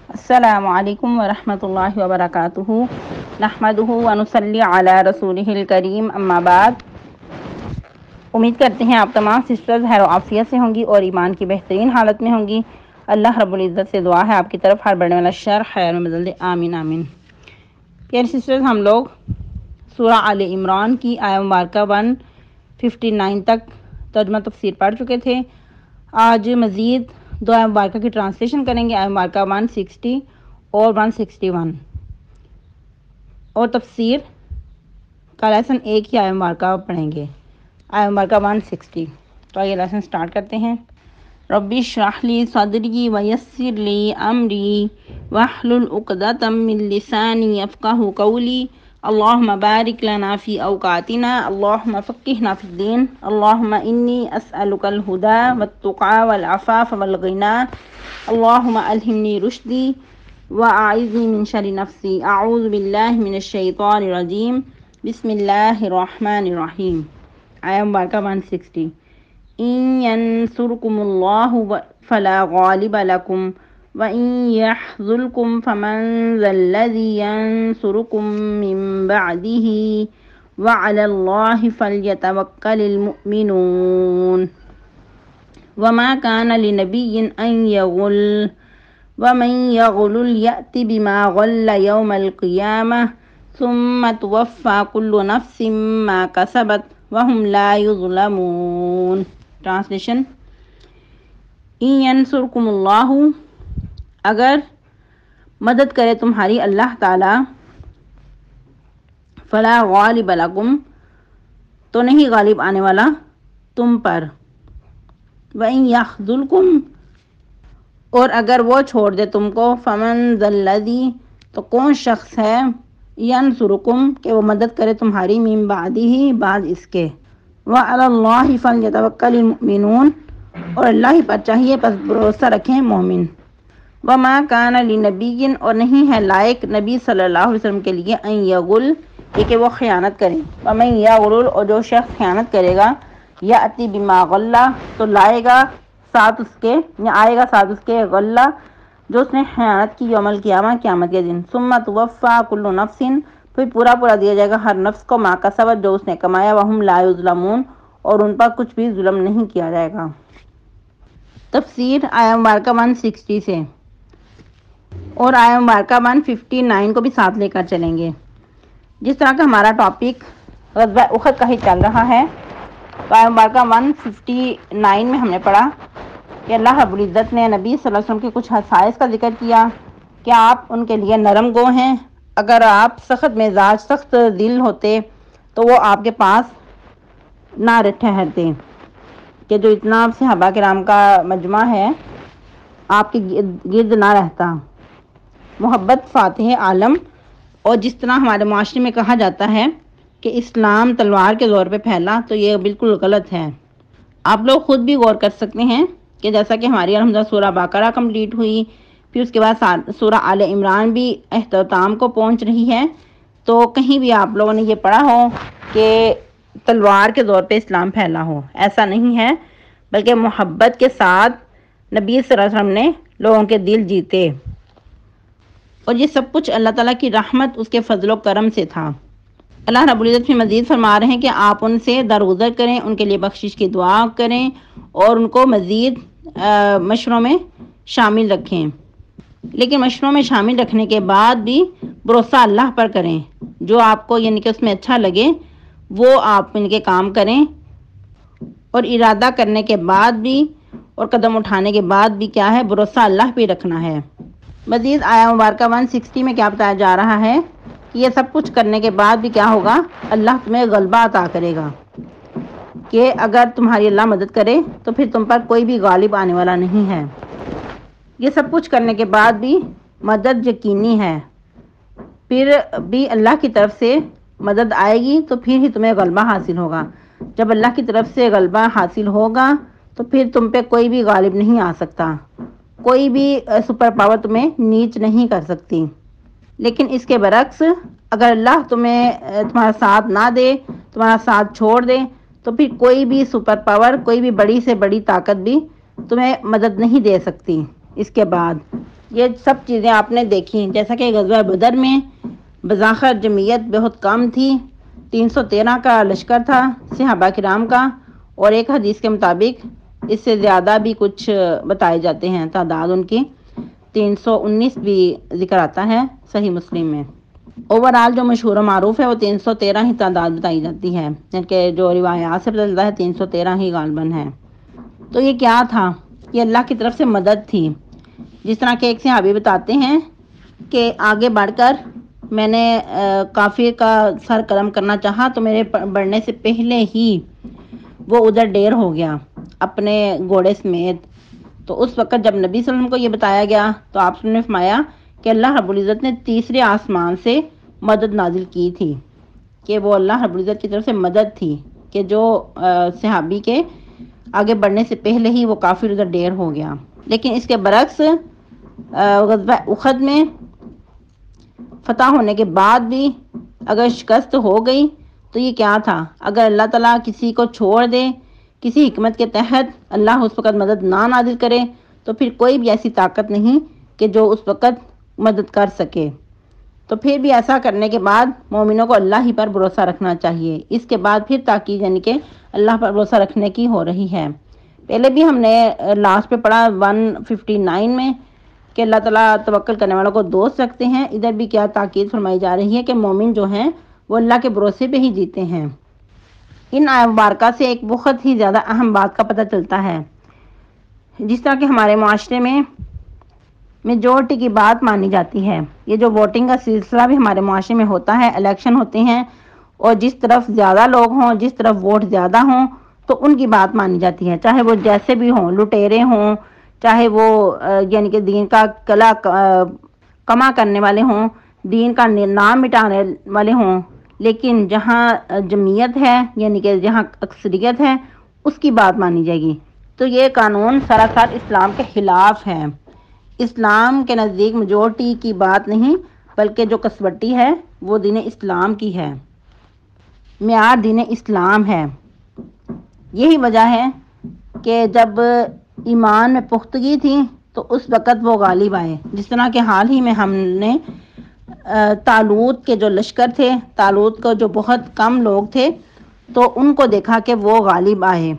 السلام علیکم ورحمۃ اللہ وبرکاتہ نحمدہ ونصلی علی رسولہ الکریم اما بعد۔ امید کرتے ہیں آپ تمام سسٹرز خیر و عافیت سے ہوں گی اور ایمان کی بہترین حالت میں ہوں گی۔ اللہ رب العزت سے دعا ہے آپ کی طرف ہر بڑھنے والا شر خیر میں بدل دے، آمین آمین۔ پیاری سسٹرز، ہم لوگ سورہ آل عمران کی آیہ مبارکہ 159 تک ترجمہ تفسیر پڑھ چکے تھے۔ آج مزید دو آیہ مبارکہ کی ٹرانسلیشن کریں گے، آیہ مبارکہ 160 اور 161، اور تفسیر کا لیسن ایک ہی آیہ مبارکہ پڑھیں گے، آیہ مبارکہ 160۔ تو آئیے لیسن سٹارٹ کرتے ہیں۔ رب اشرح لی صدری ویسر لی امری واحلل عقدۃ من لسانی یفقہوا قولی۔ اللہم بارک لنا فی اوقاتنا، اللہم فقہنا فی الدین، اللہم انی اسألک الہدی والتقی والعفاف والغنی، اللہم الہمنی رشدی واعذنی من شر نفسی، اعوذ باللہ من الشیطان الرجیم، بسم اللہ الرحمن الرحیم۔ آیہ مبارکہ 160۔ ان ینصرکم اللہ فلا غالب لکم وَإِن يَخْذُلْكُمْ فَمَنْ ذَا الَّذِي يَنْصُرُكُمْ مِنْ بَعْدِهِ وَعَلَى اللَّهِ فَلْيَتَوَكَّلِ الْمُؤْمِنُونَ۔ وَمَا كَانَ لِنَبِيٍّ أَنْ يَغُلَّ وَمَنْ يَغْلُلْ يَأْتِ بِمَا غَلَّ يَوْمَ الْقِيَامَةِ ثُمَّ تُوَفَّى كُلُّ نَفْسٍ مَا كَسَبَتْ وَهُمْ لَا يُظْلَمُونَ۔ ٹرانسلیشن۔ ان ینصرکم اللہ، اگر مدد کرے تمہاری اللہ تعالی، فلا غالب لکم، تو نہیں غالب آنے والا تم پر، وَإِن يَخْذُلْكُمْ، اور اگر وہ چھوڑ دے تم کو، فَمَنْ ذَا الَّذِي، تو کون شخص ہے، يَنْصُرُكُمْ، کہ وہ مدد کرے تمہاری، مِن بَعْدِهِ، بعد اس کے، وَعَلَى اللَّهِ فَلْيَتَوَكَّلِ الْمُؤْمِنُونَ، اور اللہ ہی پر چاہیے پس بھروسہ رکھیں مومن۔ وَمَا كَانَ لِنَبِيٍّ، اور نہیں ہے لائق نبی صلی اللہ علیہ وسلم کے لیے، أَن يَغُلَّ، یہ کہ وہ خیانت کریں، وَمَن يَغْلُلْ، اور جو شخص خیانت کرے گا، يَأْتِ بِمَا غَلَّ، تو لائے گا ساتھ اس کے، یا آئے گا ساتھ اس کے، غلہ، جو اس نے خیانت کی، یوم القیامہ، قیامت کے دن، ثُمَّ تُوَفَّى كُلُّ نَفْسٍ، پھر پورا دیا جائے گا ہر نفس کو، ما کسبت، جو اس نے کمایا، وَهُمْ لَا يُظْلَمُونَ، اور ان پر کچھ بھی ظلم نہیں کیا جائے گا۔ تفسیر آیہ مبارکہ 160 سے اور آیہ مبارکہ 159 کو بھی ساتھ لے کر چلیں گے۔ جس طرح کا ہمارا ٹاپک غزوہ احد کا ہی چل رہا ہے، تو آیہ مبارکہ 159 میں ہم نے پڑھا کہ اللہ رب العزت نے نبی صلی اللہ علیہ وسلم کے کچھ خصائص کا ذکر کیا کہ آپ ان کے لیے نرم گو ہیں، اگر آپ سخت مزاج، سخت دل ہوتے تو وہ آپ کے پاس نہ ٹھہرتے، کہ جو اتنا صحابہ کرام کا مجمع ہے آپ کے گرد نہ رہتا۔ محبت فاتح عالم، اور جس طرح ہمارے معاشرے میں کہا جاتا ہے کہ اسلام تلوار کے زور پہ پھیلا، تو یہ بالکل غلط ہے۔ آپ لوگ خود بھی غور کر سکتے ہیں کہ جیسا کہ ہماری الحمدللہ سورہ بقرہ کمپلیٹ ہوئی، پھر اس کے بعد سورہ آل عمران بھی اختتام کو پہنچ رہی ہے، تو کہیں بھی آپ لوگوں نے یہ پڑھا ہو کہ تلوار کے زور پہ اسلام پھیلا ہو، ایسا نہیں ہے، بلکہ محبت کے ساتھ نبی صلی اللہ علیہ وسلم نے لوگوں کے دل جیتے، اور یہ سب کچھ اللہ تعالیٰ کی رحمت، اس کے فضل و کرم سے تھا۔ اللہ رب العزت بھی مزید فرما رہے ہیں کہ آپ ان سے درگزر کریں، ان کے لیے بخشش کی دعا کریں، اور ان کو مزید مشوروں میں شامل رکھیں، لیکن مشوروں میں شامل رکھنے کے بعد بھی بھروسہ اللہ پر کریں، جو آپ کو یعنی کہ اس میں اچھا لگے وہ آپ ان کے کام کریں، اور ارادہ کرنے کے بعد بھی اور قدم اٹھانے کے بعد بھی کیا ہے، بھروسہ اللہ پہ رکھنا ہے۔ مزید آیہ مبارکہ 160 میں کیا بتایا جا رہا ہے کہ یہ سب کچھ کرنے کے بعد بھی کیا ہوگا، اللہ تمہیں غلبہ عطا کرے گا، کہ اگر تمہاری اللہ مدد کرے تو پھر تم پر کوئی بھی غالب آنے والا نہیں ہے۔ یہ سب کچھ کرنے کے بعد بھی مدد یقینی ہے، پھر بھی اللہ کی طرف سے مدد آئے گی تو پھر ہی تمہیں غلبہ حاصل ہوگا۔ جب اللہ کی طرف سے غلبہ حاصل ہوگا تو پھر تم پہ کوئی بھی غالب نہیں آ سکتا، کوئی بھی سپر پاور تمہیں نیچ نہیں کر سکتی۔ لیکن اس کے برعکس اگر اللہ تمہارا ساتھ نہ دے، تمہارا ساتھ چھوڑ دے، تو پھر کوئی بھی سپر پاور، کوئی بھی بڑی سے بڑی طاقت بھی تمہیں مدد نہیں دے سکتی۔ اس کے بعد یہ سب چیزیں آپ نے دیکھی، جیسا کہ غزوہ بدر میں بظاہر جمعیت بہت کم تھی، 313 کا لشکر تھا صحابہ کرام کا، اور ایک حدیث کے مطابق اس سے زیادہ بھی کچھ بتائے جاتے ہیں تعداد ان کی، 319 بھی ذکر آتا ہے صحیح مسلم میں۔ اوورآل جو مشہور و معروف ہے وہ 313 ہی تعداد بتائی جاتی ہے، کہ جو روایات سے پتہ چلتا ہے 313 ہی غالباً ہے۔ تو یہ کیا تھا؟ یہ اللہ کی طرف سے مدد تھی۔ جس طرح کہ ایک صحابی بتاتے ہیں کہ آگے بڑھ کر میں نے کافر کا سر قلم کرنا چاہا تو میرے بڑھنے سے پہلے ہی وہ ادھر ڈیر ہو گیا اپنے گھوڑے سمیت۔ تو اس وقت جب نبی صلی اللہ علیہ وسلم کو یہ بتایا گیا تو آپ نے فرمایا کہ اللہ رب العزت نے تیسرے آسمان سے مدد نازل کی تھی، کہ وہ اللہ رب العزت کی طرف سے مدد تھی کہ جو صحابی کے آگے بڑھنے سے پہلے ہی وہ کافر ادھر ڈیر ہو گیا۔ لیکن اس کے برعکس غزوہ احد میں فتح ہونے کے بعد بھی اگر شکست ہو گئی تو یہ کیا تھا؟ اگر اللہ تعالیٰ کسی کو چھوڑ دے، کسی حکمت کے تحت اللہ اس وقت مدد نہ نازل کرے، تو پھر کوئی بھی ایسی طاقت نہیں کہ جو اس وقت مدد کر سکے۔ تو پھر بھی ایسا کرنے کے بعد مومنوں کو اللہ ہی پر بھروسہ رکھنا چاہیے۔ اس کے بعد پھر تاکید یعنی کہ اللہ پر بھروسہ رکھنے کی ہو رہی ہے۔ پہلے بھی ہم نے لاسٹ پہ پڑھا 159 میں کہ اللہ تعالیٰ توکل کرنے والوں کو دوست رکھتے ہیں۔ ادھر بھی کیا تاکید فرمائی جا رہی ہے کہ مومن جو ہیں وہ اللہ کے بھروسے پہ ہی جیتے ہیں۔ ان آیات مبارکہ سے ایک بہت ہی زیادہ اہم بات کا پتہ چلتا ہے، جس طرح کہ ہمارے معاشرے میں میجورٹی کی بات مانی جاتی ہے۔ یہ جو ووٹنگ کا سلسلہ بھی ہمارے معاشرے میں ہوتا ہے، الیکشن ہوتے ہیں، اور جس طرف زیادہ لوگ ہوں، جس طرف ووٹ زیادہ ہوں تو ان کی بات مانی جاتی ہے، چاہے وہ جیسے بھی ہوں، لٹیرے ہوں، چاہے وہ یعنی کہ دین کا کلا کما کرنے والے ہوں، دین کا نام مٹانے والے ہوں، لیکن جہاں جمعیت ہے یعنی کہ جہاں اکثریت ہے اس کی بات مانی جائے گی۔ تو یہ قانون سراسر اسلام کے خلاف ہے۔ اسلام کے نزدیک میجورٹی کی بات نہیں بلکہ جو کسوٹی ہے وہ دین اسلام کی ہے، معیار دین اسلام ہے۔ یہی وجہ ہے کہ جب ایمان میں پختگی تھی تو اس وقت وہ غالب آئے، جس طرح کہ حال ہی میں ہم نے طالوت کے جو لشکر تھے، طالوت کو جو بہت کم لوگ تھے تو ان کو دیکھا کہ وہ غالب آئے۔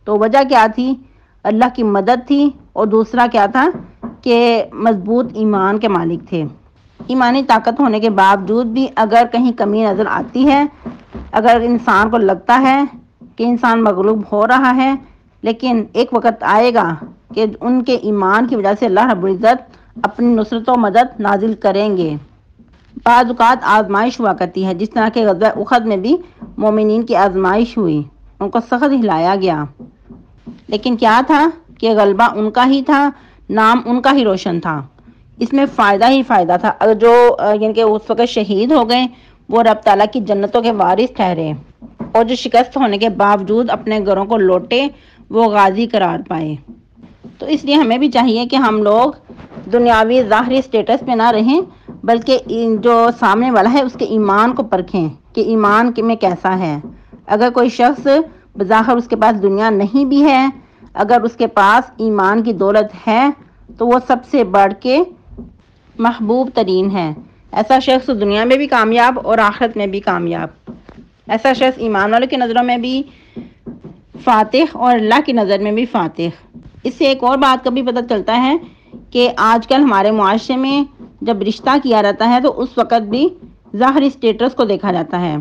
تو وجہ کیا تھی؟ اللہ کی مدد تھی، اور دوسرا کیا تھا کہ مضبوط ایمان کے مالک تھے۔ ایمانی طاقت ہونے کے باوجود بھی اگر کہیں کمی نظر آتی ہے، اگر انسان کو لگتا ہے کہ انسان مغلوب ہو رہا ہے، لیکن ایک وقت آئے گا کہ ان کے ایمان کی وجہ سے اللہ رب العزت اپنی نصرت و مدد نازل کریں گے۔ بعض اوقات آزمائش ہوا کرتی ہے، جس طرح کہ غزوہ احد میں بھی مومنین کی آزمائش ہوئی، ان کو سخت ہلایا گیا، لیکن کیا تھا کہ غلبہ ان کا ہی تھا، نام ان کا ہی روشن تھا، اس میں فائدہ ہی فائدہ تھا۔ اگر جو یعنی کہ اس وقت شہید ہو گئے وہ رب تعالیٰ کی جنتوں کے وارث ٹھہرے، اور جو شکست ہونے کے باوجود اپنے گھروں کو لوٹے وہ غازی قرار پائے۔ تو اس لیے ہمیں بھی چاہیے کہ ہم لوگ دنیاوی ظاہری سٹیٹس پہ نہ رہیں بلکہ جو سامنے والا ہے اس کے ایمان کو پرکھیں کہ ایمان میں کیسا ہے۔ اگر کوئی شخص بظاہر اس کے پاس دنیا نہیں بھی ہے، اگر اس کے پاس ایمان کی دولت ہے تو وہ سب سے بڑھ کے محبوب ترین ہے۔ ایسا شخص دنیا میں بھی کامیاب اور آخرت میں بھی کامیاب، ایسا شخص ایمان والوں کی نظروں میں بھی فاتح اور اللہ کی نظر میں بھی فاتح۔ اس سے ایک اور بات کا بھی پتہ چلتا ہے کہ آج کل ہمارے معاشرے میں جب رشتہ کیا جاتا ہے تو اس وقت بھی ظاہری سٹیٹس کو دیکھا جاتا ہے۔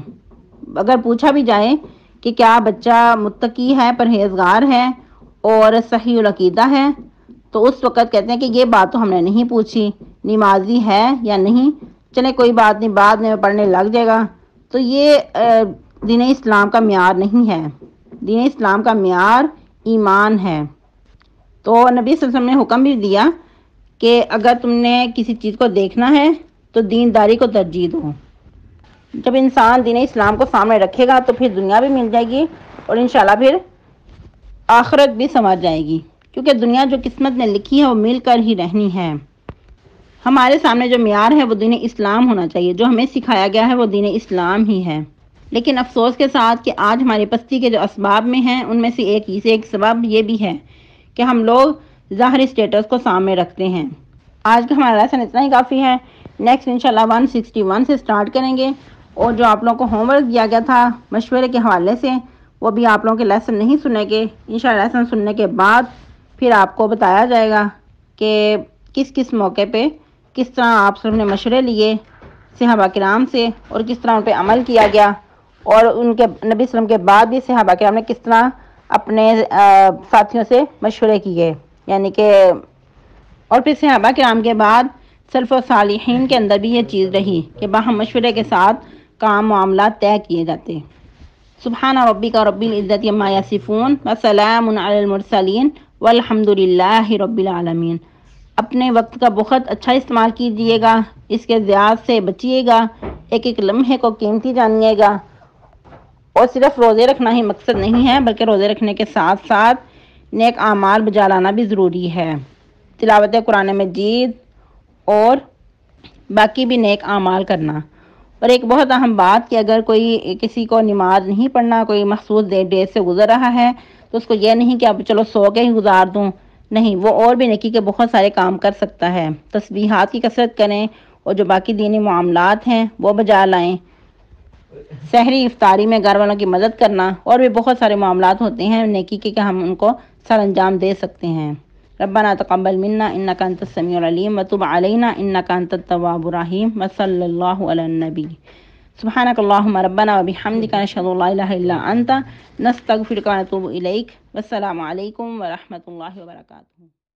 اگر پوچھا بھی جائے کہ کیا بچہ متقی ہے، پرہیزگار ہے اور صحیح العقیدہ ہے، تو اس وقت کہتے ہیں کہ یہ بات تو ہم نے نہیں پوچھی، نمازی ہے یا نہیں، چلے کوئی بات نہیں بعد میں پڑھنے لگ جائے گا۔ تو یہ دین اسلام کا معیار نہیں ہے، دین اسلام کا معیار ایمان ہے۔ تو نبی صلی اللہ علیہ وسلم نے حکم بھی دیا کہ اگر تم نے کسی چیز کو دیکھنا ہے تو دینداری کو ترجیح دو۔ جب انسان دین اسلام کو سامنے رکھے گا تو پھر دنیا بھی مل جائے گی اور انشاءاللہ پھر آخرت بھی سنور جائے گی، کیونکہ دنیا جو قسمت نے لکھی ہے وہ مل کر ہی رہنی ہے۔ ہمارے سامنے جو معیار ہے وہ دین اسلام ہونا چاہیے، جو ہمیں سکھایا گیا ہے وہ دین اسلام ہی ہے۔ لیکن افسوس کے ساتھ کہ آج ہماری پستی کے جو اسباب میں ہیں ان میں سے ایک سبب یہ بھی ہے کہ ہم لوگ ظاہری سٹیٹس کو سامنے رکھتے ہیں۔ آج کا ہمارا لیسن اتنا ہی کافی ہے. نیکسٹ انشاءاللہ 161 سے سٹارٹ کریں گے. اور جو آپ لوگوں کو ہوم ورک دیا گیا تھا مشورے کے حوالے سے، وہ بھی آپ لوگوں کے لیسن نہیں سنیں گے. انشاءاللہ لیسن سننے کے بعد پھر آپ کو بتایا جائے گا کہ کس کس موقع پہ کس طرح آپ سب نے مشورے لیے صحابہ کرام سے اور کس طرح ان پہ عمل کیا گیا، اور ان کے نبی صلی اللہ علیہ وسلم کے بعد بھی صحابہ کرام نے کس طرح اپنے ساتھیوں سے مشورے کیے. یعنی کہ اور پھر صحابہ کرام کے بعد سلف و صالحین کے اندر بھی یہ چیز رہی کہ باہم مشورے کے ساتھ کام معاملات طے کیے جاتے. سبحان ربک رب العزت عما یصفون وسلام علی المرسلین والحمد للہ رب العالمین. اپنے وقت کا بہت اچھا استعمال کیجیے گا، اس کے ضیاع سے بچیے گا، ایک ایک لمحے کو قیمتی جانیے گا. اور صرف روزے رکھنا ہی مقصد نہیں ہے، بلکہ روزے رکھنے کے ساتھ ساتھ نیک اعمال بجا لانا بھی ضروری ہے. تلاوت قرآن مجید اور باقی بھی نیک اعمال کرنا. اور ایک بہت اہم بات کہ اگر کوئی کسی کو نماز نہیں پڑھنا، کوئی مخصوص ڈیٹ سے گزر رہا ہے، تو اس کو یہ نہیں کہ اب چلو سو کے ہی گزار دوں. نہیں، وہ اور بھی نیکی کے بہت سارے کام کر سکتا ہے. تسبیحات کی کثرت کریں اور جو باقی دینی معاملات ہیں وہ بجا لائیں. سحری افطاری میں گھر والوں کی مدد کرنا، اور بھی بہت سارے معاملات ہوتے ہیں نیکی کے کہ ہم ان کو سر انجام دے سکتے ہیں. ربنا تقبل منا انک انت السمیع العلیم وتب علینا انک انت التواب الرحیم وصلی اللہ علی النبی. سبحانک اللہم ربنا وبحمدک نشہد ان لا الہ الا انت نستغفرک ونتوب الیک. والسلام علیکم ورحمۃ اللہ وبرکاتہ.